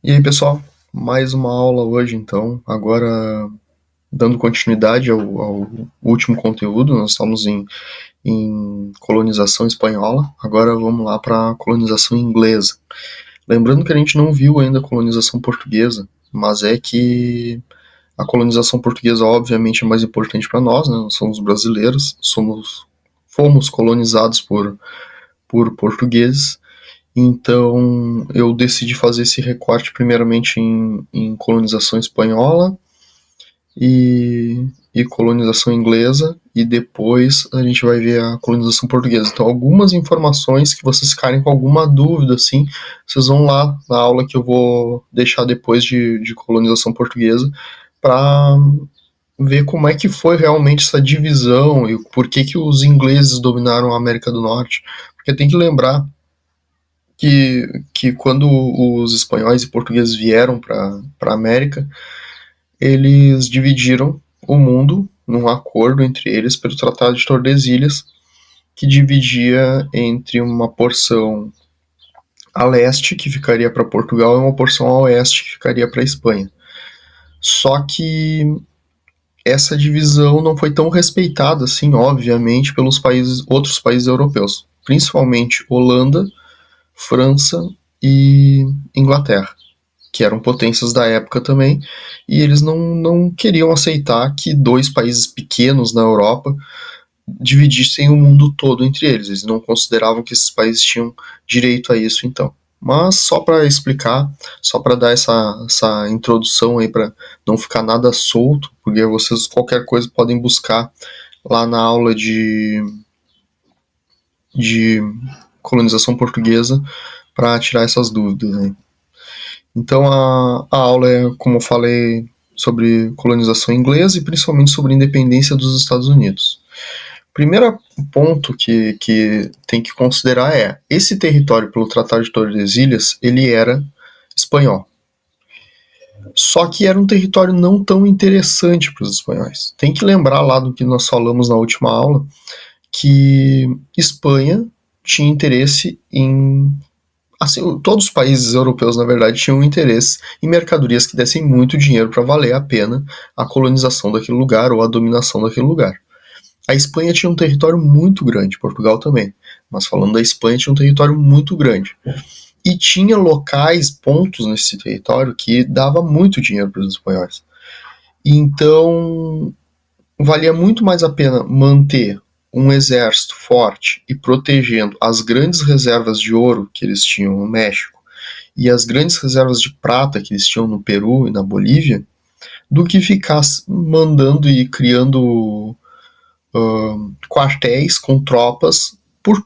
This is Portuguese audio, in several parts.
E aí, pessoal, mais uma aula hoje, então. Agora, dando continuidade ao último conteúdo, nós estamos em colonização espanhola. Agora vamos lá para a colonização inglesa. Lembrando que a gente não viu ainda a colonização portuguesa, mas é que a colonização portuguesa, obviamente, é mais importante para nós, né? Nós somos brasileiros, fomos colonizados por portugueses. Então eu decidi fazer esse recorte primeiramente em colonização espanhola e colonização inglesa, e depois a gente vai ver a colonização portuguesa. Então, algumas informações que vocês ficarem com alguma dúvida, assim, vocês vão lá na aula que eu vou deixar depois de colonização portuguesa para ver como é que foi realmente essa divisão e por que os ingleses dominaram a América do Norte. Porque tem que lembrar que quando os espanhóis e portugueses vieram para a América, eles dividiram o mundo num acordo entre eles pelo Tratado de Tordesilhas, que dividia entre uma porção a leste, que ficaria para Portugal, e uma porção a oeste, que ficaria para a Espanha. Só que essa divisão não foi tão respeitada assim, obviamente, pelos outros países europeus, principalmente Holanda, França e Inglaterra, que eram potências da época também, e eles não queriam aceitar que dois países pequenos na Europa dividissem o mundo todo entre eles. Eles não consideravam que esses países tinham direito a isso, então. Mas só para explicar, só para dar essa introdução aí, para não ficar nada solto, porque vocês qualquer coisa podem buscar lá na aula de colonização portuguesa para tirar essas dúvidas, né? Então a aula é, como eu falei, sobre colonização inglesa e principalmente sobre a independência dos Estados Unidos. Primeiro ponto que tem que considerar é, esse território pelo Tratado de Tordesilhas, ele era espanhol. Só que era um território não tão interessante para os espanhóis. Tem que lembrar lá do que nós falamos na última aula, que Espanha tinha interesse em, assim, todos os países europeus, na verdade, tinham interesse em mercadorias que dessem muito dinheiro para valer a pena a colonização daquele lugar ou a dominação daquele lugar. A Espanha tinha um território muito grande, Portugal também, mas falando da Espanha, tinha um território muito grande. E tinha locais, pontos nesse território que dava muito dinheiro para os espanhóis. Então, valia muito mais a pena manter um exército forte e protegendo as grandes reservas de ouro que eles tinham no México e as grandes reservas de prata que eles tinham no Peru e na Bolívia, do que ficar mandando e criando quartéis com tropas por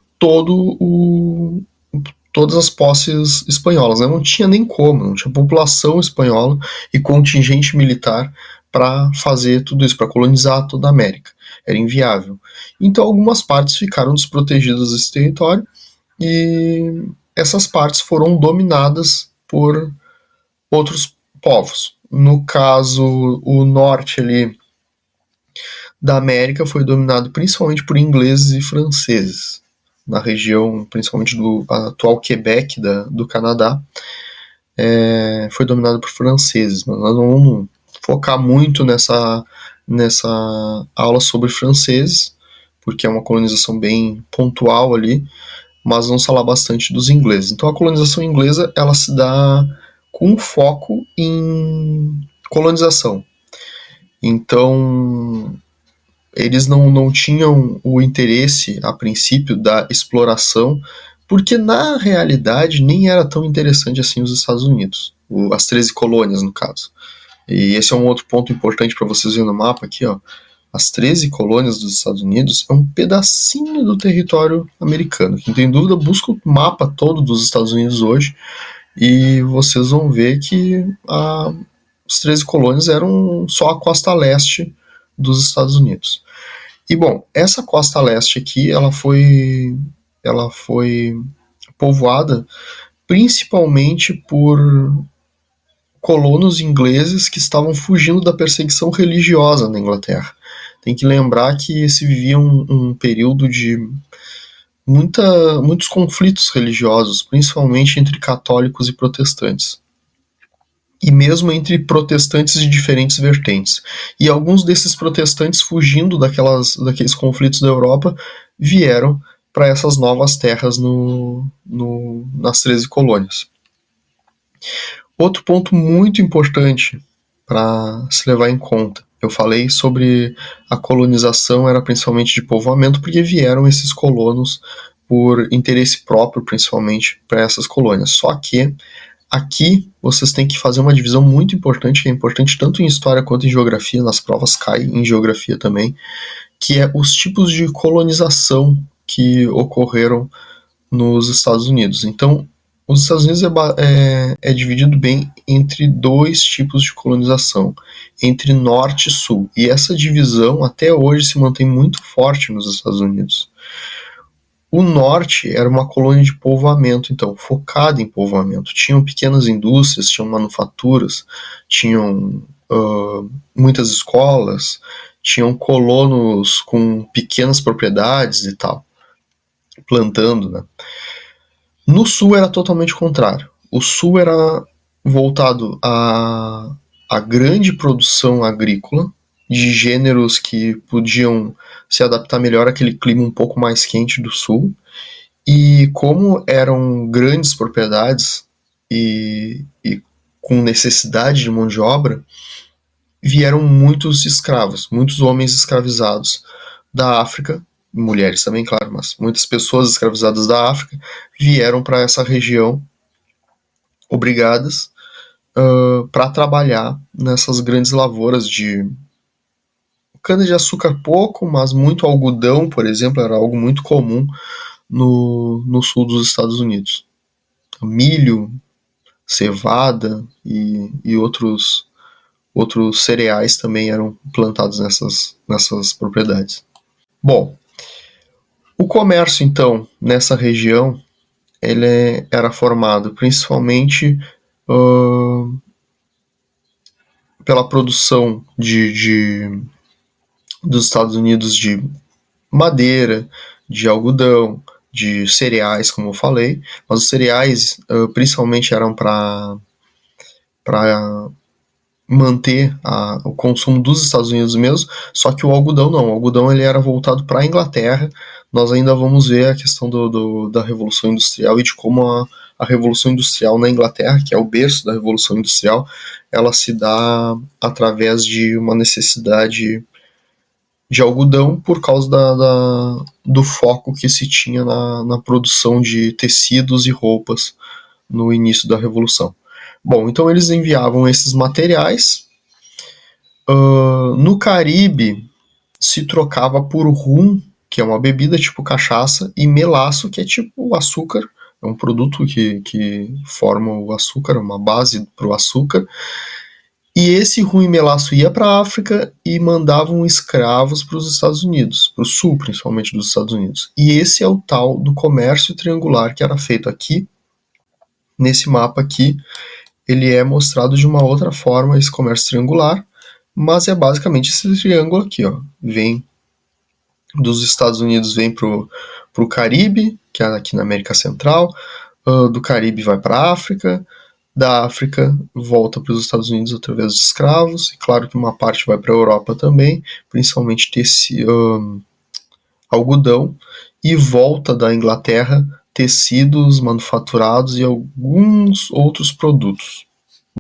todas as posses espanholas. Né? Não tinha nem como, não tinha população espanhola e contingente militar para fazer tudo isso, para colonizar toda a América. Era inviável. Então algumas partes ficaram desprotegidas desse território e essas partes foram dominadas por outros povos. No caso, o norte ali da América foi dominado principalmente por ingleses e franceses, na região principalmente do atual Quebec do Canadá, foi dominado por franceses. Mas nós não vamos focar muito nessa aula sobre franceses, porque é uma colonização bem pontual ali, mas vamos falar bastante dos ingleses. Então a colonização inglesa ela se dá com foco em colonização. Então eles não tinham o interesse, a princípio, da exploração, porque na realidade nem era tão interessante assim os Estados Unidos, as 13 colônias, no caso. E esse é um outro ponto importante para vocês verem no mapa aqui, ó. As 13 colônias dos Estados Unidos é um pedacinho do território americano. Quem tem dúvida, busca o mapa todo dos Estados Unidos hoje e vocês vão ver que as 13 colônias eram só a costa leste dos Estados Unidos. E bom, essa costa leste aqui, ela foi povoada principalmente por colonos ingleses que estavam fugindo da perseguição religiosa na Inglaterra. Tem que lembrar que se vivia um período de muitos conflitos religiosos, principalmente entre católicos e protestantes. e mesmo entre protestantes de diferentes vertentes. E alguns desses protestantes, fugindo daqueles conflitos da Europa, vieram para essas novas terras nas 13 colônias. Outro ponto muito importante para se levar em conta. Eu falei sobre a colonização era principalmente de povoamento, porque vieram esses colonos por interesse próprio, principalmente, para essas colônias. Só que aqui vocês têm que fazer uma divisão muito importante, que é importante tanto em história quanto em geografia, nas provas cai em geografia também, que é os tipos de colonização que ocorreram nos Estados Unidos. Então, os Estados Unidos é dividido bem entre dois tipos de colonização, entre norte e sul. E essa divisão até hoje se mantém muito forte nos Estados Unidos. O norte era uma colônia de povoamento, então, focada em povoamento. Tinham pequenas indústrias, tinham manufaturas, tinham muitas escolas, tinham colonos com pequenas propriedades e tal, plantando, né? No sul era totalmente o contrário. O sul era voltado à grande produção agrícola, de gêneros que podiam se adaptar melhor àquele clima um pouco mais quente do sul. E como eram grandes propriedades e com necessidade de mão de obra, vieram muitos escravos, muitos homens escravizados da África, mulheres também, claro, mas muitas pessoas escravizadas da África vieram para essa região obrigadas para trabalhar nessas grandes lavouras de cana-de-açúcar pouco, mas muito algodão, por exemplo, era algo muito comum no sul dos Estados Unidos. Milho, cevada e outros cereais também eram plantados nessas propriedades. Bom, o comércio, então, nessa região, ele era formado principalmente pela produção dos Estados Unidos de madeira, de algodão, de cereais, como eu falei, mas os cereais principalmente eram para manter o consumo dos Estados Unidos mesmo, só que o algodão não, o algodão ele era voltado para a Inglaterra. Nós ainda vamos ver a questão da Revolução Industrial e de como a Revolução Industrial na Inglaterra, que é o berço da Revolução Industrial, ela se dá através de uma necessidade de algodão por causa do foco que se tinha na produção de tecidos e roupas no início da Revolução. Bom, então eles enviavam esses materiais. No Caribe se trocava por rum, que é uma bebida tipo cachaça, e melaço, que é tipo açúcar, é um produto que forma o açúcar, uma base para o açúcar. E esse rum e melaço ia para a África e mandavam escravos para os Estados Unidos, para o sul principalmente dos Estados Unidos. E esse é o tal do comércio triangular que era feito aqui, nesse mapa aqui. Ele é mostrado de uma outra forma, esse comércio triangular, mas é basicamente esse triângulo aqui, ó. Vem dos Estados Unidos, vem pro Caribe, que é aqui na América Central, do Caribe vai para a África, da África volta para os Estados Unidos através de escravos, e claro que uma parte vai para a Europa também, principalmente algodão, e volta da Inglaterra tecidos manufaturados e alguns outros produtos.